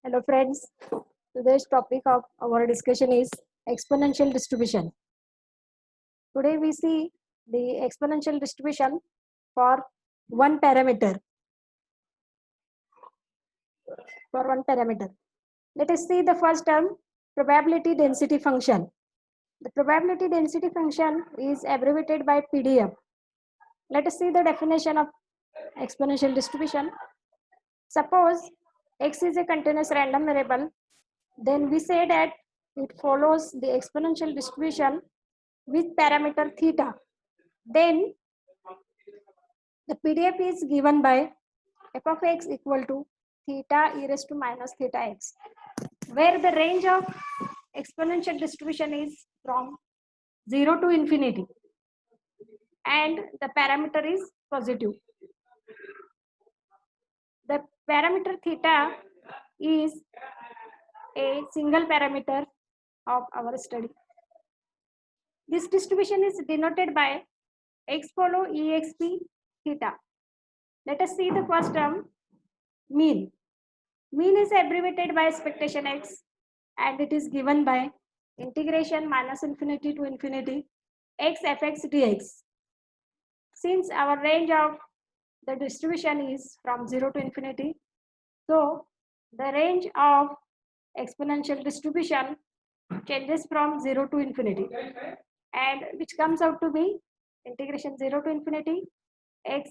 Hello friends, today's topic of our discussion is exponential distribution. Today we see the exponential distribution for one parameter. Let us see the first term, probability density function. The probability density function is abbreviated by PDF. Let us see the definition of exponential distribution. Suppose x is a continuous random variable, then we say that it follows the exponential distribution with parameter theta. Then the PDF is given by f of x equal to theta e raised to minus theta x, where the range of exponential distribution is from 0 to infinity and the parameter is positive. The parameter theta is a single parameter of our study. This distribution is denoted by x follow exp theta. Let us see the first term, mean. Mean is abbreviated by expectation x and it is given by integration minus infinity to infinity x fx dx. Since our range of the distribution is from 0 to infinity, so the range of exponential distribution changes from 0 to infinity, and which comes out to be integration 0 to infinity x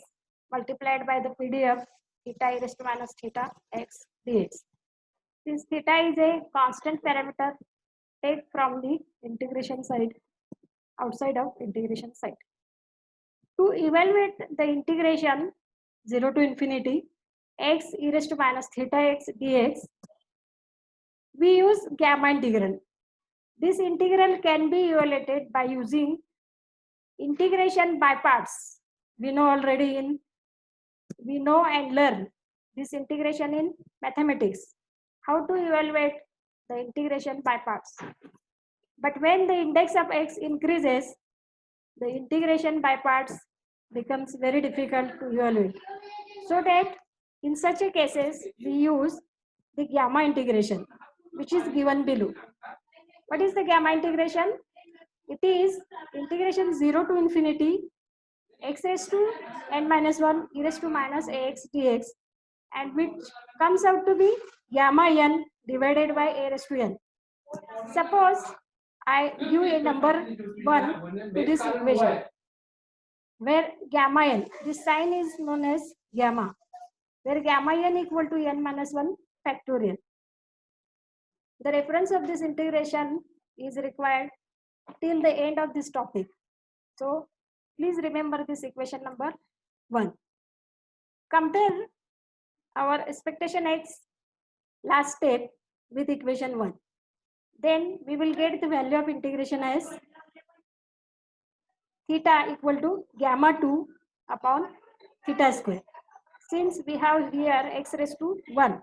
multiplied by the PDF theta e raised to minus theta x dx. Since theta is a constant parameter, take from the integration side, outside of integration side. To evaluate the integration 0 to infinity x e raised to minus theta x dx, we use gamma integral. This integral can be evaluated by using integration by parts. We know and learn this integration in mathematics, how to evaluate the integration by parts. But when the index of x increases, the integration by parts becomes very difficult to evaluate. So that in such a cases, we use the gamma integration, which is given below. What is the gamma integration? It is integration 0 to infinity x raised to n minus 1 e raised to minus ax dx, and which comes out to be gamma n divided by a raised to n. Suppose I give a number 1 to this equation, where gamma n, this sign is known as gamma, where gamma n equal to n minus 1 factorial. The reference of this integration is required till the end of this topic. So please remember this equation number 1. Compare our expectation x last step with equation 1. Then we will get the value of integration as theta equal to gamma 2 upon theta square. Since we have here x raised to 1,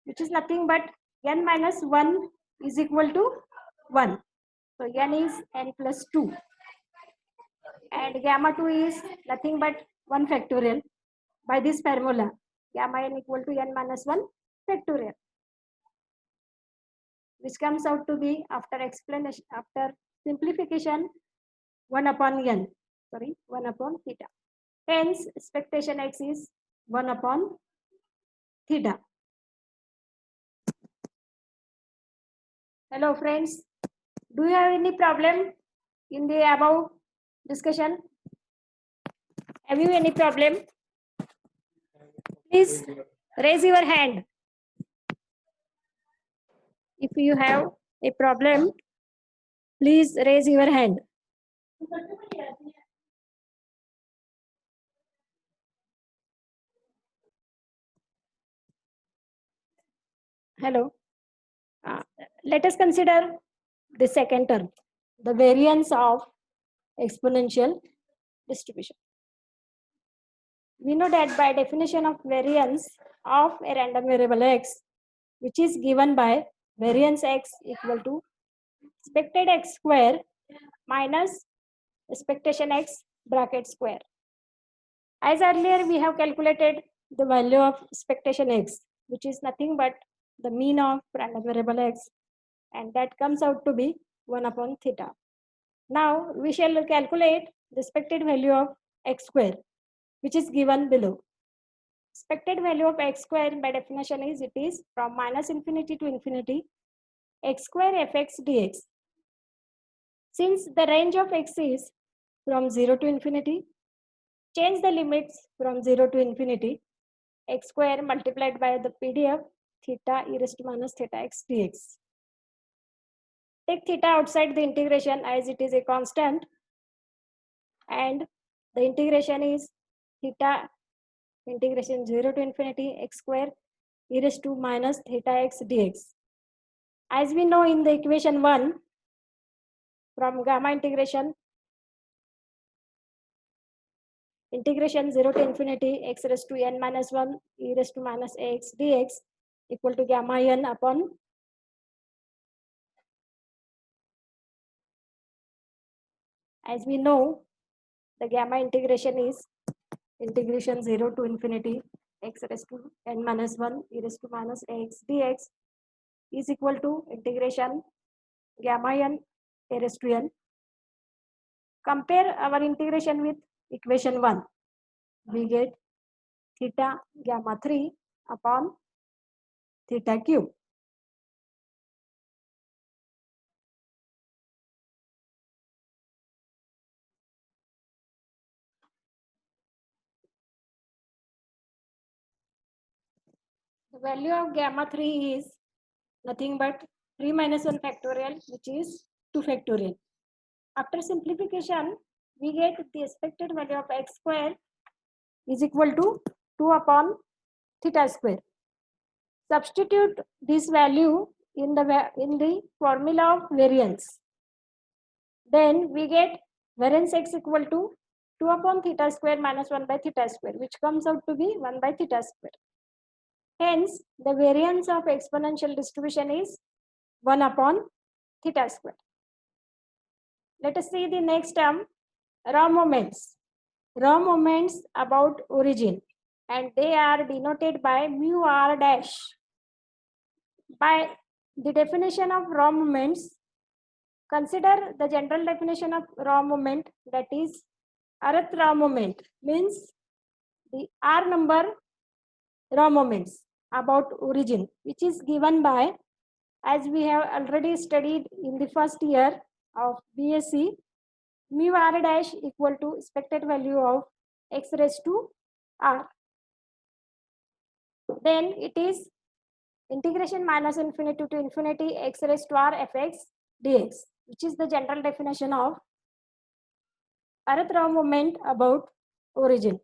which is nothing but n minus 1 is equal to 1. So n is n plus 2. And gamma 2 is nothing but 1 factorial. By this formula, gamma n equal to n minus 1 factorial, which comes out to be, after explanation, after simplification, 1 upon theta. Hence, expectation x is 1 upon theta. Hello friends, do you have any problem in the above discussion? Have you any problem? Please raise your hand. If you have a problem, please raise your hand. Hello. Let us consider the second term, the variance of exponential distribution. We know that by definition of variance of a random variable x, which is given by variance x equal to expected x square minus expectation x bracket square. As earlier we have calculated the value of expectation x, which is nothing but the mean of random variable x, and that comes out to be 1 upon theta. Now we shall calculate the expected value of x square, which is given below. Expected value of x square by definition is it is from minus infinity to infinity x square fx dx. Since the range of x is from 0 to infinity, change the limits from 0 to infinity, x square multiplied by the PDF theta e raised to minus theta x dx. Take theta outside the integration as it is a constant, and the integration is theta integration 0 to infinity x square e raised to minus theta x dx. As we know in the equation 1, from gamma integration 0 to infinity x raised to n minus 1 e raised to minus x dx equal to gamma n upon as we know the gamma integration is integration 0 to infinity x raised to n minus 1 e raised to minus x dx is equal to integration gamma n a raised to n. Compare our integration with equation 1. We get theta gamma 3 upon theta cube. The value of gamma 3 is nothing but 3 minus 1 factorial, which is 2 factorial. After simplification, we get the expected value of x square is equal to 2 upon theta square. Substitute this value in the formula of variance. Then we get variance x equal to 2 upon theta square minus 1 by theta square, which comes out to be 1 by theta square. Hence, the variance of exponential distribution is 1 upon theta square. Let us see the next term, raw moments. Raw moments about origin, and they are denoted by mu r dash. By the definition of raw moments, consider the general definition of raw moment, that is Earth raw moment means the R number raw moments about origin, which is given by, as we have already studied in the first year of BSc, mu r dash equal to expected value of x raised to r. Then it is integration minus infinity to infinity x raised to r fx dx, which is the general definition of Earth raw moment about origin.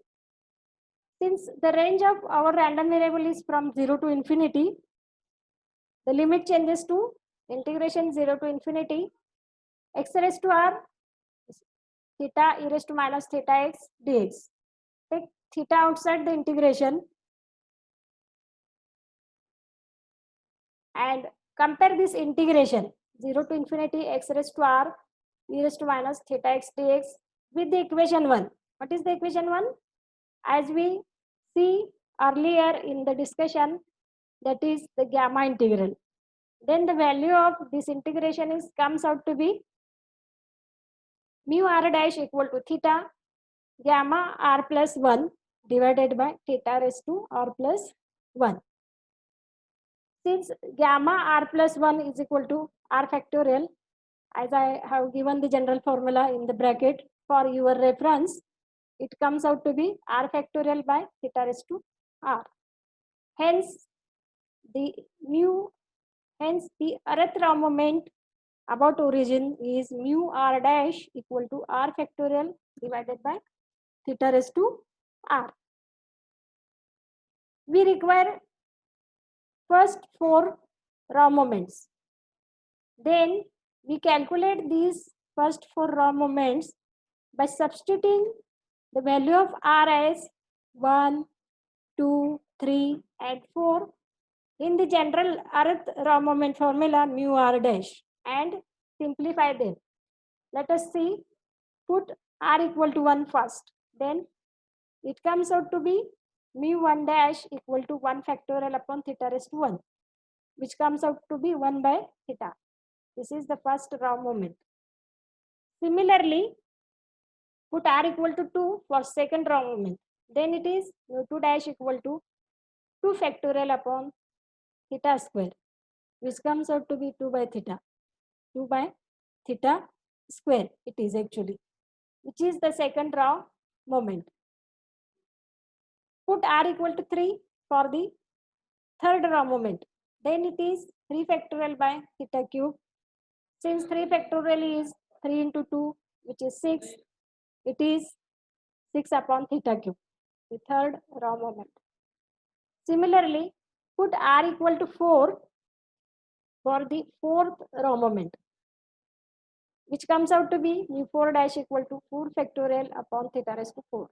Since the range of our random variable is from 0 to infinity, the limit changes to integration 0 to infinity x raised to r theta e raised to minus theta x dx. Take theta outside the integration and compare this integration 0 to infinity x raised to r e raised to minus theta x dx with the equation 1. What is the equation 1? As we see earlier in the discussion, that is the gamma integral. Then the value of this integration is comes out to be mu r dash equal to theta gamma r plus 1 divided by theta raised to r plus 1. Since gamma r plus 1 is equal to r factorial, as I have given the general formula in the bracket for your reference, it comes out to be r factorial by theta raised to r. Hence, the Earth raw moment about origin is mu r dash equal to r factorial divided by theta raised to r. We require first 4 raw moments. Then we calculate these first 4 raw moments by substituting the value of r as 1, 2, 3, and 4 in the general Earth raw moment formula mu r dash and simplify them. Let us see, put r equal to 1 first. Then it comes out to be mu 1 dash equal to 1 factorial upon theta raised to 1. which comes out to be 1 by theta. This is the first raw moment. Similarly, put r equal to 2 for second raw moment. Then it is mu2 dash equal to 2 factorial upon theta square, which comes out to be 2 by theta. 2 by theta square it is actually, which is the second raw moment. Put r equal to 3 for the third raw moment. Then it is 3 factorial by theta cube. Since 3 factorial is 3 into 2, which is 6, it is 6 upon theta cube, the third raw moment. Similarly, put r equal to 4 for the fourth raw moment, which comes out to be mu4 dash equal to 4 factorial upon theta raised to 4.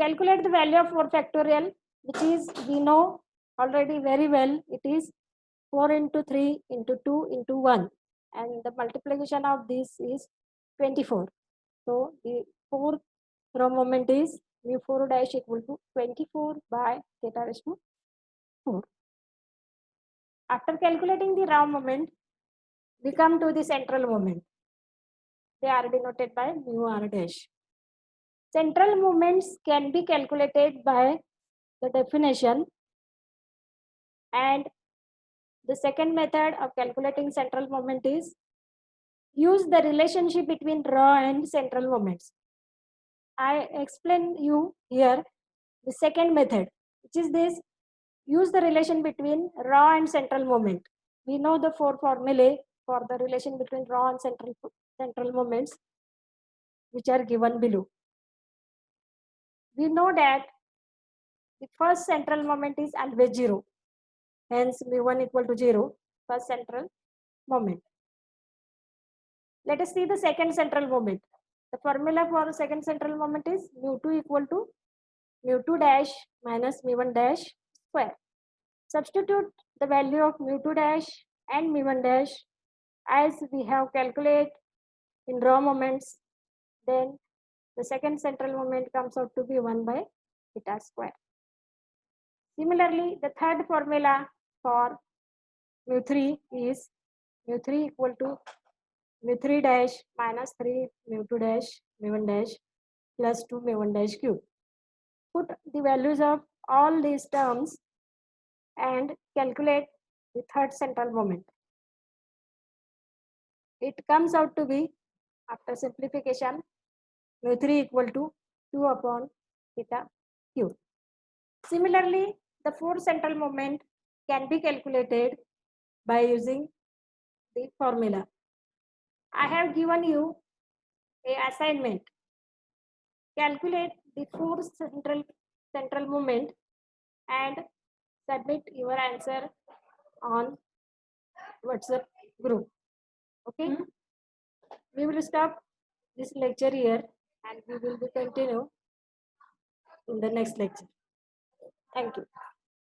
Calculate the value of 4 factorial, which is, we know already very well, it is 4 into 3 into 2 into 1, and the multiplication of this is 24. So the fourth raw moment is mu4 dash equal to 24 by theta raised to 4. After calculating the raw moment, we come to the central moment. They are denoted by mu r dash. Central moments can be calculated by the definition, and the second method of calculating central moment is use the relationship between raw and central moments. I explain you here the second method, which is this: use the relation between raw and central moment. We know the 4 formulae for the relation between raw and central moments, which are given below. We know that the first central moment is always 0. Hence, mu1 equal to 0, first central moment. Let us see the second central moment. The formula for the second central moment is mu2 equal to mu2 dash minus mu1 dash square. Substitute the value of mu2 dash and mu1 dash as we have calculated in raw moments. Then the second central moment comes out to be 1 by theta square. Similarly, the third formula for mu3 is mu3 equal to mu3 dash minus 3 mu2 dash mu1 dash plus 2 mu1 dash cube. Put the values of all these terms and calculate the third central moment. It comes out to be, after simplification, mu3 equal to 2 upon theta cube. Similarly, the fourth central moment can be calculated by using the formula. I have given you an assignment. Calculate the fourth central moment and submit your answer on WhatsApp group. Okay? We will stop this lecture here and we will continue in the next lecture. Thank you.